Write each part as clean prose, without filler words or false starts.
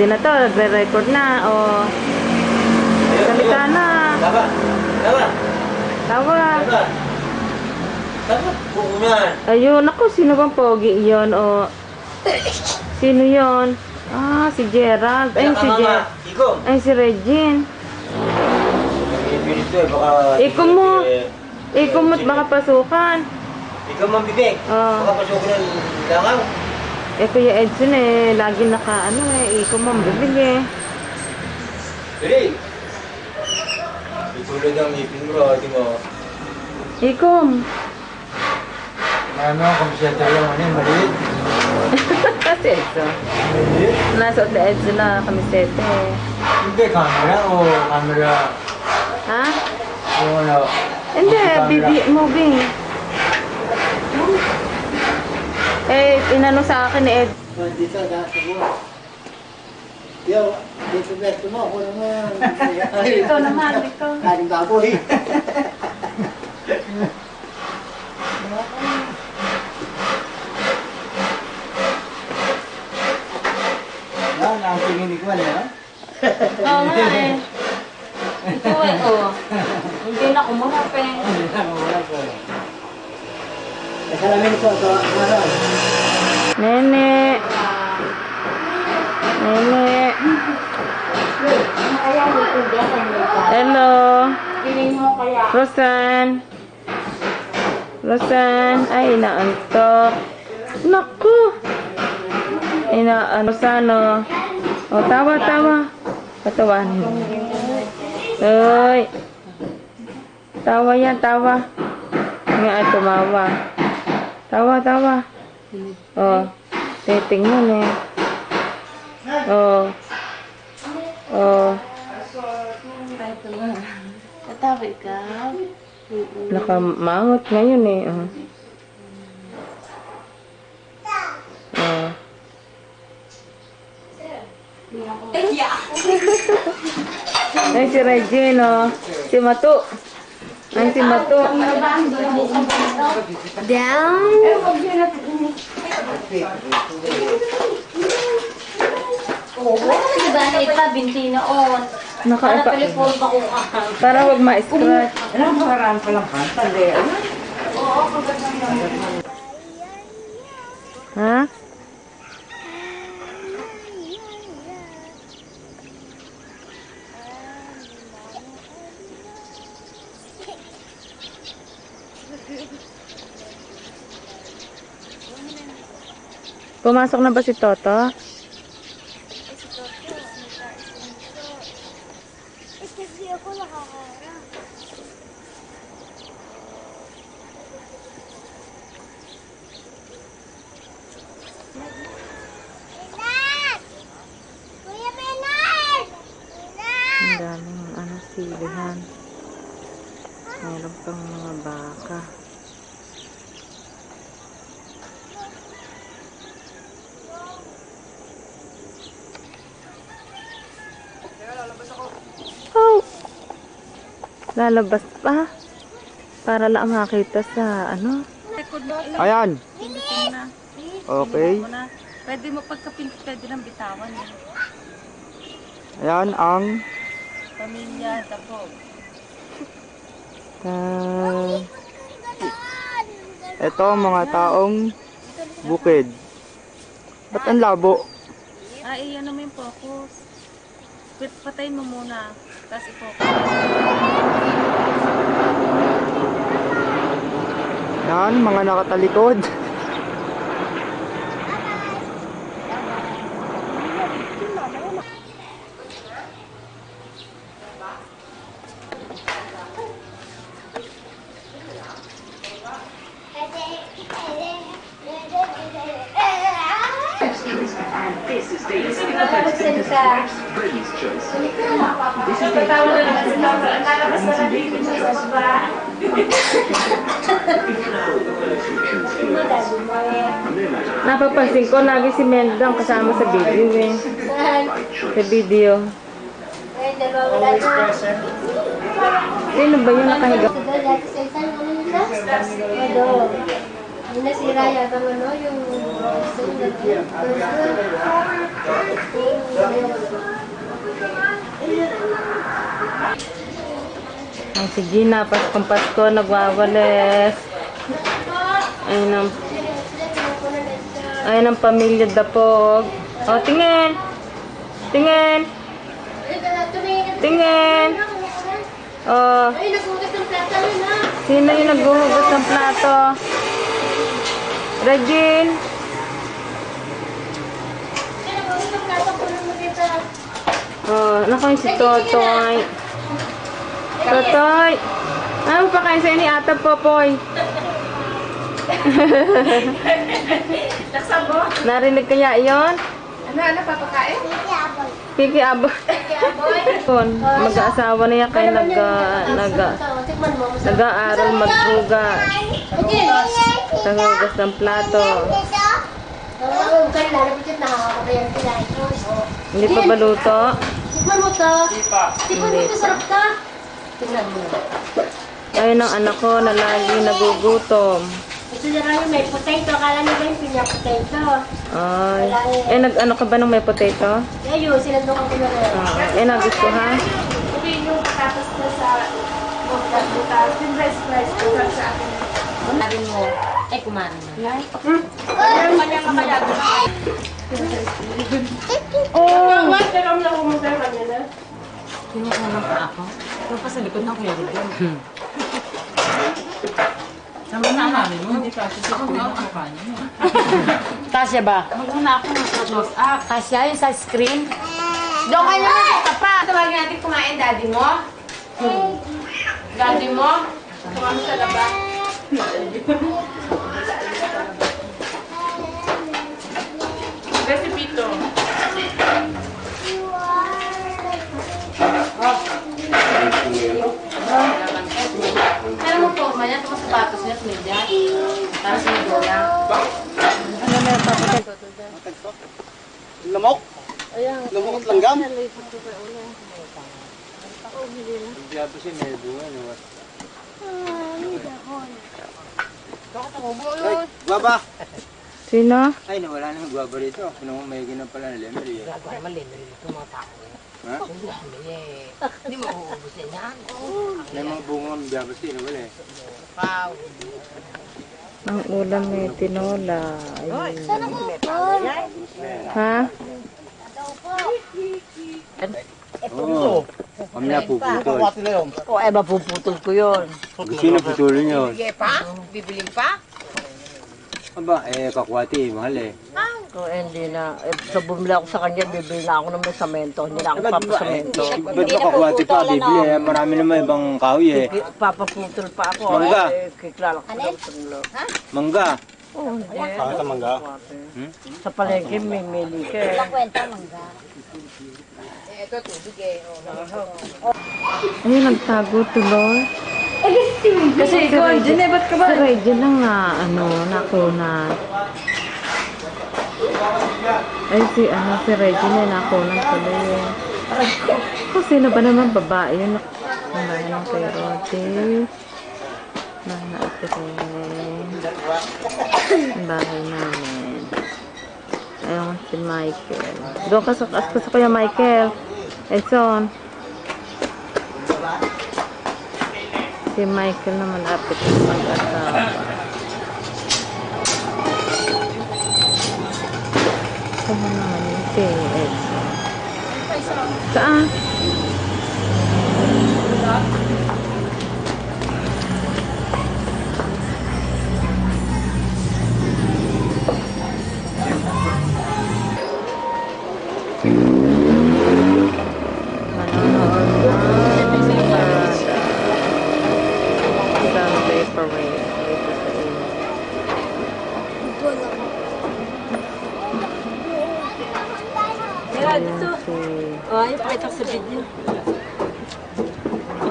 Ready na to, nagre-record na. O, salita na. Tawa. Tawa. Tawa. Tawa. Tawa. Bukunan. Ayun, ako, sino bang pogi yun? O, sino yun? Ah, si Gerald. Ay, si Gerald. Ay, si Regine. Ikaw mo. Ikaw mo't baka pasukan. Ikaw mang bibig. Baka pasukan ng langaw. Eh, Kuya Edson eh, lagi naka, ikaw mo bibig eh. Dili. Itulad ang ipin mo, di mo. Ikaw. Ano, komisyente lang maliit. Kasi Edson. Maliit? Nasuot na Edson na kamisete eh. Hindi, camera o camera. Ha? O ano? Hindi, moving. Eh, inano sa akin ni Ed. Dito, dahil sa buwan. Yo, dito besto mo, ako naman. Ikaw naman, ikaw. Kaling baboy. Yan, ang tingin ni Kwan, no? Oo nga eh. Ito eh, Hindi na kumurap eh. Hindi na, wala po. Salamin po, ito, ano? Nene. Nene. Hello. Rosan. Rosan. Ay, inaantok. Naku. Rosan, O, tawa. Patawanin. Uy. Tawa yan, tawa. Nga ay tumawa. Tawa. Oh, titingnan eh. Oh. Katabi ka? Nakamangot ngayon eh. Ay, si Regine, Si Matu. Ay, si Matu. Down. Diba na ipa, binti na on. Para telefon pa ko ka. Para huwag ma-scratch. Alam mo, marami palang kanta, Oo, pagkakasama. Ha? Pumasok na ba si Toto? Kasi ako nakaharap. Benard! Kuya Benard! Ang daming silihan. Mayroon pang mga baka. Oh! Lalabas pa. Para lang makita sa Ayan. Okay. Pwede mo pagkapinti, pwede ng bitawan eh. Ayan ang Pamilya, tapos. ito ang mga taong bukid. Ba't ang labo? Ay, ano mo yung focus. Patayin mo muna. Tapos i-focus. Yan, mga nakatalikod. Napapansin ko, lagi si Meldang kasama sa video eh. Sa video. Sino ba yung nakahiga? Yung nasira yata ano, yung Ay, si Gina, Paskong Pasko, nagwawalis. Ayun ang pamilya Dapog. O, tingin. Tingin. Tingin. O, ay, naghugas ng plata yun ha. sino yung naghuhugas ng plato? Regine. Ay, naghugas ng plata ko naman dito. Oh, naku yung si Totoy. Totoy. Ano pa kayo sa ni Ate Popoy? Naksabo? Narinig kaya yon? Ano, papakain? Kiki Abo. Mag-aasawa na yan kayo Tikman mo. nag-aaral maghugas. Naghugas ng plato. Oo, kaya lalapit nakakakabayan sila. Hindi pa baluto? Tikman mo to. Tikman mo to, sarap ka. Tingnan mo. Ayun ang anak ko na lagi nagugutom. Ito na lang yung may potato. Akala nila yung pinya potato. Ay. Nag-ano ka ba ng may potato? Ayun, sinandukan ko na lang. Nagustuhan? Sabihin yung patatas na sa butas. Yung rice ko sa akin. Kumarin mo. Eh, kumarin mo. Ano man yung kamayado na kayo? Oh! Pero lang kumunta kanya na. Kinuha lang pa ako. Ito pa sa likod ng kuya dito. Sama na namin mo. Hindi kasi sa kuya ng mukha niya. Kasya ba? Mag-una ako sa close up. Kasya yung sa screen? Doon kayo na pa. Tawagin natin kumain daddy mo. Daddy mo. Tumami sa labas. Recipe to. Pero mo forma niya, ito sapatos niya, media. Para sa dola. Ano na yung papalit? Lamok? Lamok at langgam? Ay, guwaba! Sino? Ay, nawala na yung guwaba rito. Kung may gina pala na lemery. Ha? Hindi mo uubusin yan. May mga bunga ng gabas din, wala eh. Ang ulam may tinola. Ayun. Ha? Oo. Kami na puputol. O, eh, mapuputol ko yun. Sino putulin yun? Sige pa? Bibiling pa? Aba, kakwati, mahal eh. O, hindi na. Eh, sa bumili ako sa kanya, bibili na ako ng may samento. Hindi na ako papasamento. Ba't ba kakwati pa, bibili eh? Marami naman ibang kahoy eh. Papaputol pa ako. Mangga. Eh, kiklalak ko daw sa ulo. Mangga. Oo, hindi. Sa mangga? Sa palengke, may mili ka eh. Ayun, nagtago tuloy. Kasi ikaw, Regine, ba't ka ba? Si Regine lang nga, nakunan. Ay, si Regine, nakunan tuloy eh. Kung sino ba naman babae yun? Ang bahay ng kay Rodi. Bahay na ito Ang bahay namin. Ayun, si Michael. Doon ka sa kuya Michael. Edson. Si Michael naman apit ng mag-asawa. Saan naman yun si Edson? Saan? Sunday parade dito sa inyo. Oh, ayun, pakita ko sa video.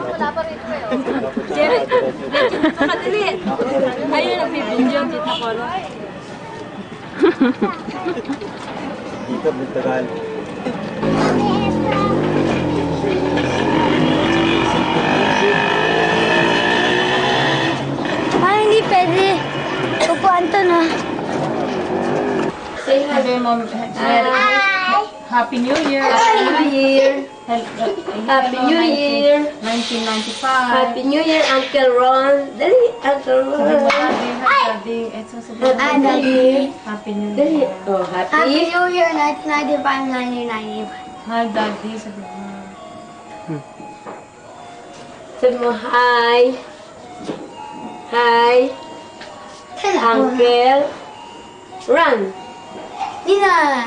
Wala pa rin ko yun. Jared, dito ka dali. Ayun, nagbibidyo dito ko. Dito, Bintagal. Ay, hindi pwede. Upuan to mo, Happy New Year. Happy New Year. Happy New Year. 1995. Happy New Year, Uncle Ron. Dali, Uncle Ron. Daddy. Ito sa Daddy. Happy New Dali. Year. Oh, Happy happy. New Year, 1995, 1995. Hi, Daddy. Sabi mo. Sabi mo, hi. Hi, Uncle Ron. Nina.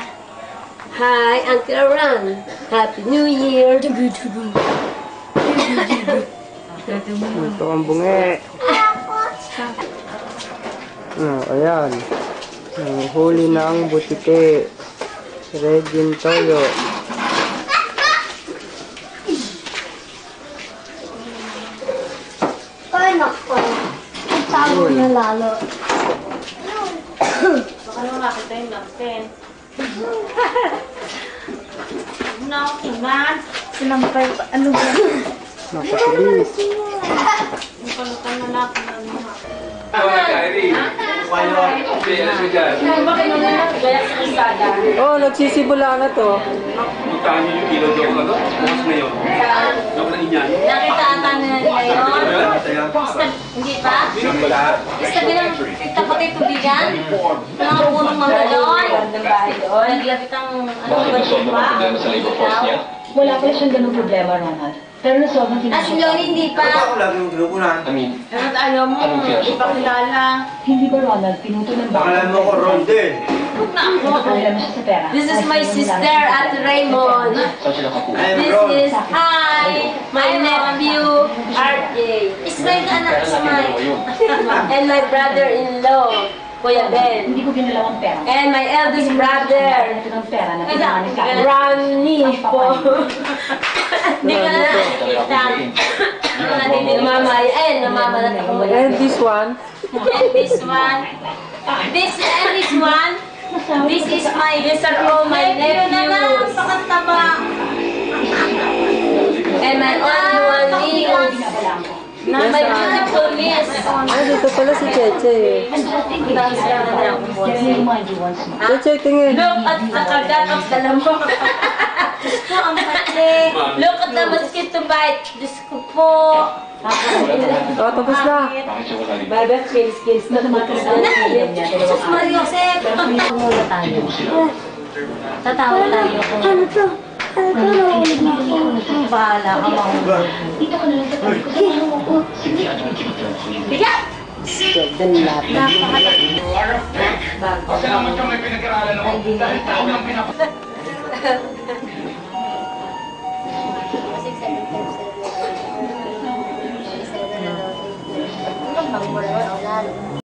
Hi, Uncle Ron. Happy New Year. Ito ang bungi. Ayan. Ang huli ng butike. Regine Toyo. Ay, nako. Tabo na lalo. Baka nung nakita yung natin. Ano, tingnan. Sinampay pa. Ano ba? Napatilis. Yung palutan na lang. Oh, nagsisibula na to. Magkano yung kilo doon? Ano? Bukas na yun. Doon na inyan. Nakita ata nila ngayon. Hindi pa? Sabi ng kapatid tubigan. Mga punong mga doon. Naglapit ang ano ba? Wala pala siyang ganung problema, Ronald. Pero nasolve ang Ah, si Lori hindi pa. Ako lagi yung kinukunan. At alam mo, ipakilala. Hindi ba, Ronald, pinuto ng Pangalan mo ko Ron din. Problema siya sa pera. This is my sister at Raymond. I'm This Ron. is, hi, my nephew, RJ. Israel na anak sa Mike. And my brother-in-law, Kuya Ben. Hindi ko ginalawang pera. And my eldest brother, Ito ng pera na pinanganin sa akin. Ronnie po. Hindi ka na nakikita. Namamay. Ayun, namamalat ako mo. And this one. And this one. This and this one. This is my my nephew. And my only one niece. Na may mga police. Ay, dito pala si Cheche. Let me remind you once more. Cheche, tingin. Look at the kagat of the lamok. Diyos ko, ang pati. Look at the mosquito bite. Diyos ko po. Oh, tapos na. Barbet skills na tumakas na. Jesus Maria Joseph. Muna tayo. Tatawa tayo kung Ano to? Ano to? Nahulog na ako. bahala ka mga. Dito ka na lang sa tabi ko. Bigyan! Napakalaki. Kasi naman kami pinag-aralan ako. Dahil taon lang pinap...